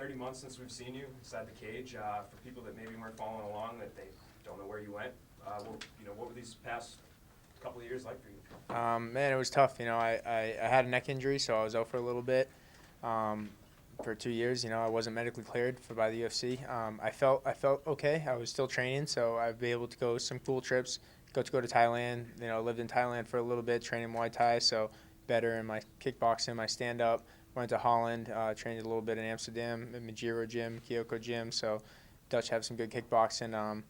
30 months since we've seen you inside the cage. For people that maybe weren't following along, that they don't know where you went, what were these past couple of years like for you? Man, it was tough. I had a neck injury, so I was out for a little bit. For 2 years, I wasn't medically cleared by the UFC. I felt okay. I was still training, so I'd be able to go some cool trips. Got to go to Thailand. Lived in Thailand for a little bit, training Muay Thai, so better in my kickboxing, my stand-up. Went to Holland, trained a little bit in Amsterdam, in Majiro Gym, Kyoko Gym. So Dutch have some good kickboxing.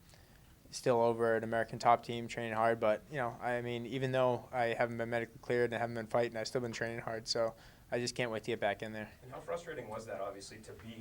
Still over at American Top Team, training hard. But even though I haven't been medically cleared and I haven't been fighting, I've still been training hard. So I just can't wait to get back in there. And how frustrating was that, obviously, to be,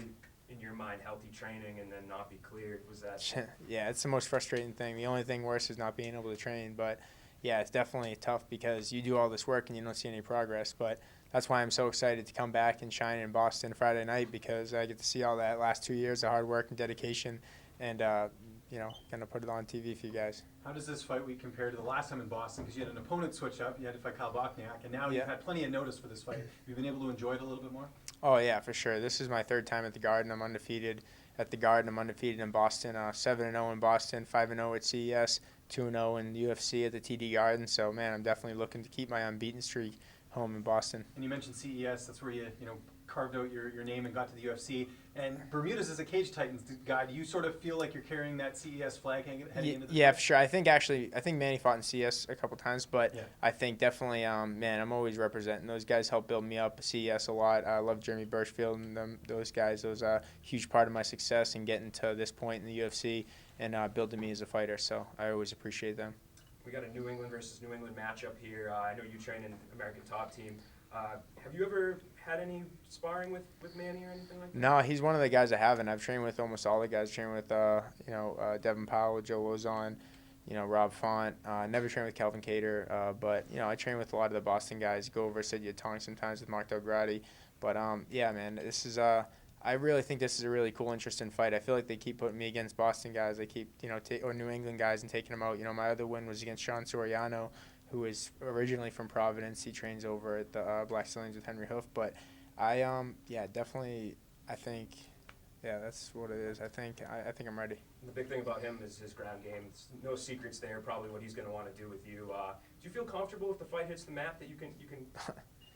in your mind, healthy training and then not be cleared? Was that? Yeah, it's the most frustrating thing. The only thing worse is not being able to train. But, yeah, it's definitely tough because you do all this work and you don't see any progress. But that's why I'm so excited to come back and shine in Boston Friday night, because I get to see all that last 2 years of hard work and dedication and, going to put it on TV for you guys. How does this fight week compare to the last time in Boston? Because you had an opponent switch up. You had to fight Kyle Bochniak, and now you've had plenty of notice for this fight. Have you been able to enjoy it a little bit more? Oh, yeah, for sure. This is my third time at the Garden. I'm undefeated at the Garden. I'm undefeated in Boston, 7-0 in Boston, 5-0 at CES, 2-0 in UFC at the TD Garden. So, man, I'm definitely looking to keep my unbeaten streak home in Boston. And you mentioned CES. That's where you carved out your name and got to the UFC. And Bermudez is a Cage Titans guy. Do you sort of feel like you're carrying that CES flag heading into the fight? For sure. I think Manny fought in CES a couple times, but I think definitely, I'm always representing. Those guys helped build me up, CES a lot. I love Jeremy Birchfield and those guys. Those are a huge part of my success in getting to this point in the UFC and building me as a fighter. So I always appreciate them. We got a New England versus New England matchup here. I know you train in American Top Team. Have you ever had any sparring with Manny or anything like that? No, he's one of the guys I haven't. I've trained with almost all the guys. Trained with Devin Powell, Joe Lozon, Rob Font. Never trained with Kelvin Cater, but I train with a lot of the Boston guys. Go over Sid Yatong sometimes with Mark Delgrati. But man, this is I really think this is a really cool, interesting fight. I feel like they keep putting me against Boston guys. They keep or New England guys and taking them out. My other win was against Sean Soriano, who is originally from Providence. He trains over at the Black Stallions with Henry Hoof. But definitely, I think, that's what it is. I think I'm ready. And the big thing about him is his ground game. It's no secrets there. Probably what he's going to want to do with you. Do you feel comfortable if the fight hits the mat that you can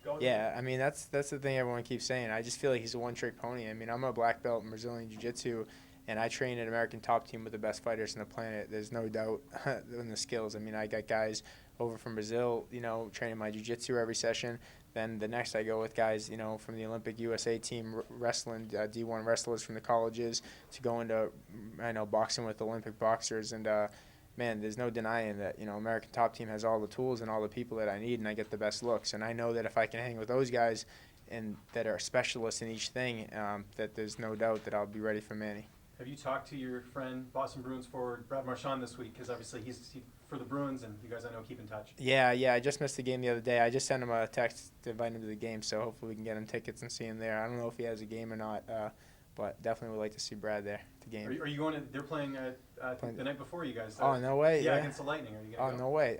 go? Yeah, that's the thing everyone keeps saying. I just feel like he's a one-trick pony. I'm a black belt in Brazilian Jiu-Jitsu, and I train at American Top Team with the best fighters on the planet. There's no doubt in the skills. I got guys over from Brazil, training my jiu-jitsu every session. Then the next I go with guys, from the Olympic USA team wrestling, D1 wrestlers from the colleges, to go into, boxing with Olympic boxers. And, man, there's no denying that, American Top Team has all the tools and all the people that I need, and I get the best looks. And I know that if I can hang with those guys and that are specialists in each thing, that there's no doubt that I'll be ready for Manny. Have you talked to your friend, Boston Bruins forward Brad Marchand this week? Because obviously he's for the Bruins, and you guys, I know, keep in touch. Yeah, I just missed the game the other day. I just sent him a text to invite him to the game, so hopefully we can get him tickets and see him there. I don't know if he has a game or not, but definitely would like to see Brad there at the game. Are you going to – they're playing the night before you guys. Oh, no way. Yeah, against the Lightning. Are you going to go? No way.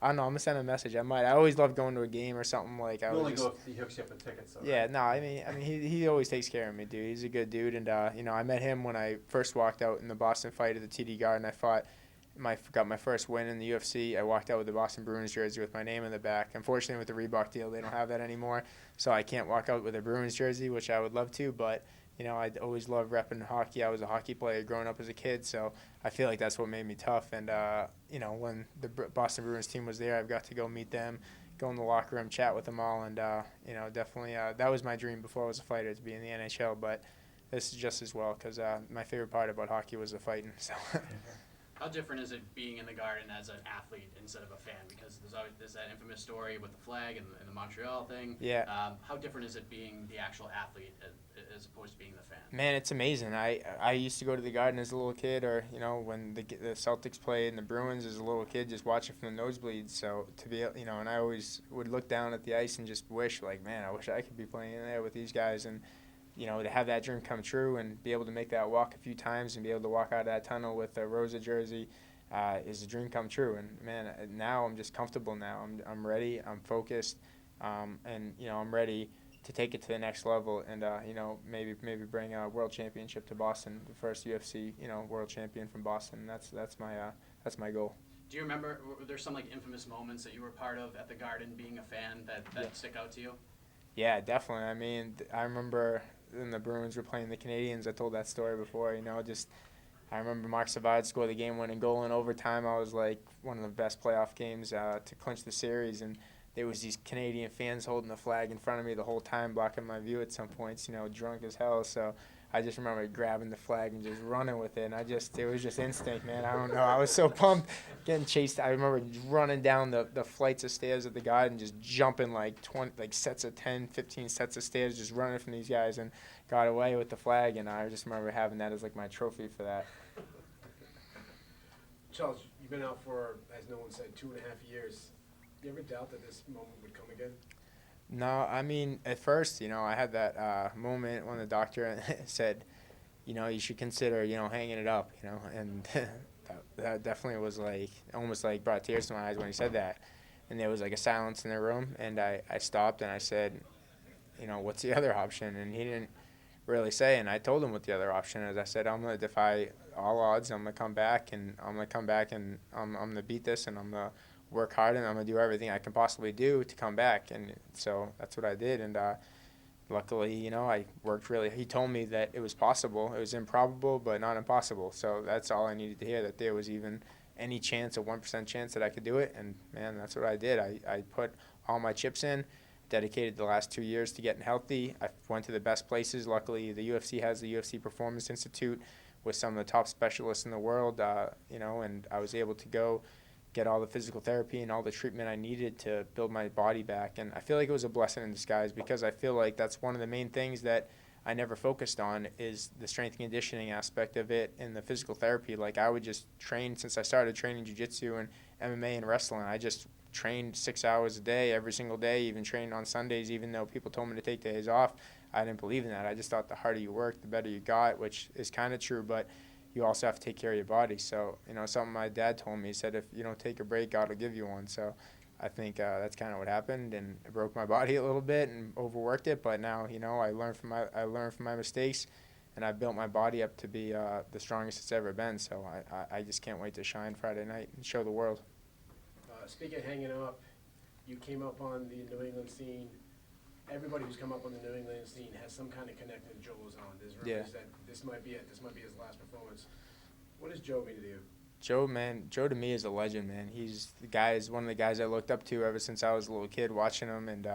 I don't know. I'm going to send him a message. I might. I always love going to a game or something like that. You'll only go if he hooks you up with tickets. So, yeah, no, he always takes care of me, dude. He's a good dude. And, I met him when I first walked out in the Boston fight at the TD Garden. I got my first win in the UFC. I walked out with the Boston Bruins jersey with my name in the back. Unfortunately, with the Reebok deal, they don't have that anymore, so I can't walk out with a Bruins jersey, which I would love to, but I always loved repping hockey. I was a hockey player growing up as a kid, so I feel like that's what made me tough. And, when the Boston Bruins team was there, I've got to go meet them, go in the locker room, chat with them all, and, definitely that was my dream before I was a fighter, to be in the NHL, but this is just as well, because my favorite part about hockey was the fighting. So. How different is it being in the Garden as an athlete instead of a fan? Because there's that infamous story with the flag and the Montreal thing. Yeah. How different is it being the actual athlete as opposed to being the fan? Man, it's amazing. I used to go to the Garden as a little kid, or when the Celtics played and the Bruins as a little kid, just watching from the nosebleeds. So to be, and I always would look down at the ice and just wish, like, man, I wish I could be playing in there with these guys. And to have that dream come true and be able to make that walk a few times and be able to walk out of that tunnel with a Rosa jersey is a dream come true. And, man, now I'm just comfortable now. I'm ready. I'm focused. And, I'm ready to take it to the next level and maybe bring a world championship to Boston, the first UFC world champion from Boston. That's my goal. Do you remember, were there some like infamous moments that you were part of at the Garden being a fan that stick out to you? Yeah, definitely. I mean, I remember when the Bruins were playing the Canadians. I told that story before. I remember Mark Savard scored the game-winning goal in overtime. I was like one of the best playoff games to clinch the series, and there was these Canadian fans holding the flag in front of me the whole time, blocking my view at some points. Drunk as hell. So I just remember grabbing the flag and just running with it. And it was just instinct, man. I don't know. I was so pumped, getting chased. I remember running down the flights of stairs at the Garden, just jumping like sets of 10, 15 sets of stairs, just running from these guys, and got away with the flag. And I just remember having that as like my trophy for that. Charles, you've been out for, as no one said, 2.5 years. You ever doubt that this moment would come again? No, I mean, at first, I had that moment when the doctor said, you should consider, hanging it up, and that definitely was like, almost like brought tears to my eyes when he said that. And there was like a silence in the room, and I stopped and I said, what's the other option? And he didn't really say, and I told him what the other option is. I said, I'm going to defy all odds. I'm going to come back, and I'm going to beat this, and I'm going to work hard, and I'm going to do everything I can possibly do to come back. And so that's what I did. And luckily, I worked really. He told me that it was possible. It was improbable, but not impossible. So that's all I needed to hear, that there was even any chance, a 1% chance that I could do it. And, man, that's what I did. I put all my chips in, dedicated the last 2 years to getting healthy. I went to the best places. Luckily, the UFC has the UFC Performance Institute with some of the top specialists in the world, and I was able to go get all the physical therapy and all the treatment I needed to build my body back. And I feel like it was a blessing in disguise, because I feel like that's one of the main things that I never focused on, is the strength and conditioning aspect of it and the physical therapy. Like, I would just train since I started training jiu-jitsu and MMA and wrestling. I just trained 6 hours a day, every single day, even trained on Sundays, even though people told me to take days off. I didn't believe in that. I just thought the harder you work, the better you got, which is kind of true, but you also have to take care of your body. So, something my dad told me, he said, if you don't take a break, God will give you one. So I think that's kind of what happened, and it broke my body a little bit and overworked it. But now, I learned from my mistakes, and I built my body up to be the strongest it's ever been. So I just can't wait to shine Friday night and show the world. Speaking of hanging up, you came up on the New England scene. Everybody who's come up on the New England scene has some kind of connection to Joe Lozon. There's rumors that this might be it. This might be his last performance. What does Joe mean to you? Joe to me is a legend, man. He's one of the guys I looked up to ever since I was a little kid watching him, and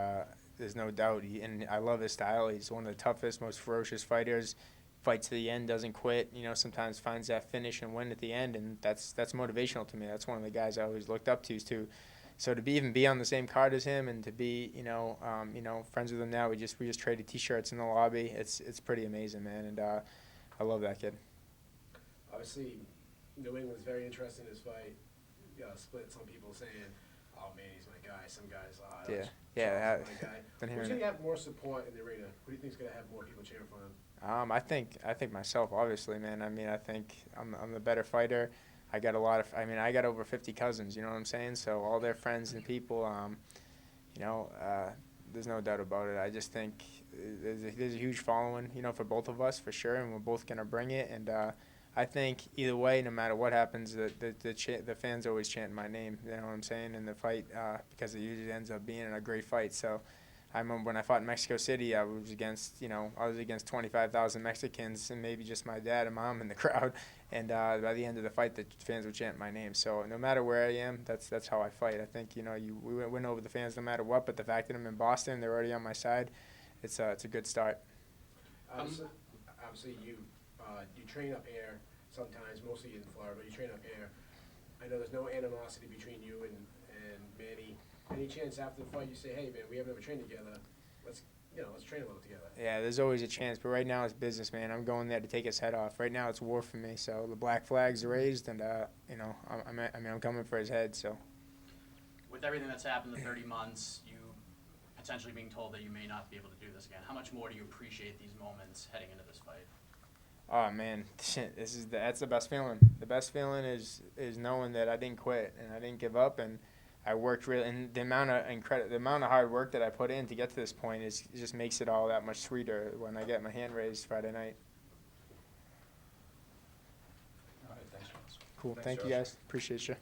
there's no doubt. And I love his style. He's one of the toughest, most ferocious fighters. Fights to the end, doesn't quit. Sometimes finds that finish and win at the end, and that's motivational to me. That's one of the guys I always looked up to. So to even be on the same card as him, and to be friends with him now, we just traded T-shirts in the lobby. It's pretty amazing, man, and I love that kid. Obviously, New England's very interested in this fight. Split. Some people saying, "Oh man, he's my guy." Some guys, yeah, my guy. Been Who's hearing going it. to have more support in the arena? Who do you think's going to have more people cheering for him? I think myself, obviously, man. I mean, I think I'm the better fighter. I got over 50 cousins, you know what I'm saying? So all their friends and people, there's no doubt about it. I just think there's a huge following, for both of us, for sure, and we're both going to bring it. And I think either way, no matter what happens, the fans always chant my name, you know what I'm saying, in the fight, because it usually ends up being a great fight. So I remember when I fought in Mexico City, I was against 25,000 Mexicans and maybe just my dad and mom in the crowd. And by the end of the fight, the fans would chant my name. So no matter where I am, that's how I fight. I think we win over the fans no matter what. But the fact that I'm in Boston, they're already on my side. It's a good start. Obviously, you train up here sometimes, mostly in Florida. But you train up here. I know there's no animosity between you and Manny. Any chance after the fight you say, "Hey man, we haven't ever trained together. Let's train a little together." Yeah, there's always a chance, but right now it's business, man. I'm going there to take his head off. Right now it's war for me. So the black flag's raised, and I'm coming for his head. So With everything that's happened in 30 months, you potentially being told that you may not be able to do this again, how much more do you appreciate these moments heading into this fight? Oh man, that's the best feeling. The best feeling is knowing that I didn't quit and I didn't give up, and I worked really, and the amount of hard work that I put in to get to this point it just makes it all that much sweeter when I get my hand raised Friday night. All right, thanks, Ross. Cool. Thanks, Thank you Josh. guys. Appreciate you.